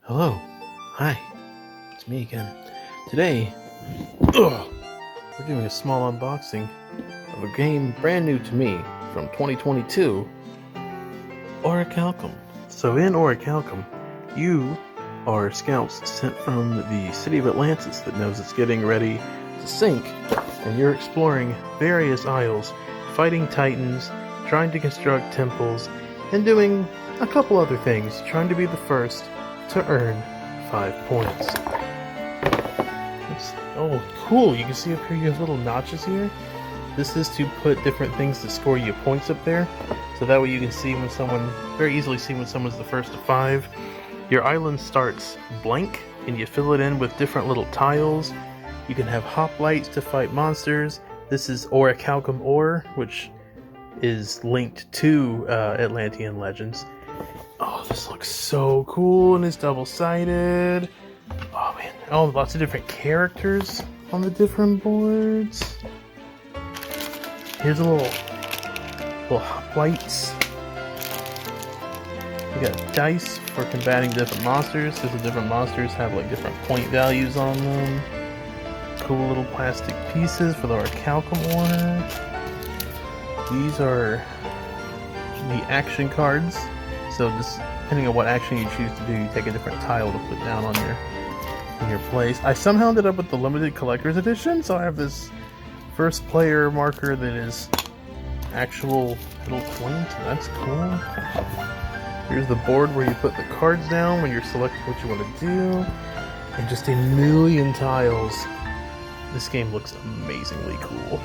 Hello. Hi. It's me again. Today, we're doing a small unboxing of a game brand new to me from 2022, orichalcum. So in orichalcum, you are scouts sent from the city of Atlantis that knows it's getting ready to sink, and you're exploring various isles, fighting titans, trying to construct temples, and doing a couple other things, trying to be the first to earn 5 points. Oh, cool! You can see up here you have little notches here. This is to put different things to score you points up there, so that way you can see when someone, very easily see when someone's the first to 5. Your island starts blank, and you fill it in with different little tiles. You can have hoplites to fight monsters. This is orichalcum ore, which is linked to Atlantean legends. Oh, this looks so cool, and it's double-sided. Oh man, oh, lots of different characters on the different boards. Here's a little hoplites. We got dice for combating different monsters, because the different monsters have like different point values on them. Cool little plastic pieces for the orichalcum ore. These are the action cards. So just depending on what action you choose to do, you take a different tile to put down on your place. I somehow ended up with the limited collector's edition, so I have this first player marker that is actual little coins. So that's cool. Here's the board where you put the cards down when you're selecting what you want to do, and just a million tiles. This game looks amazingly cool.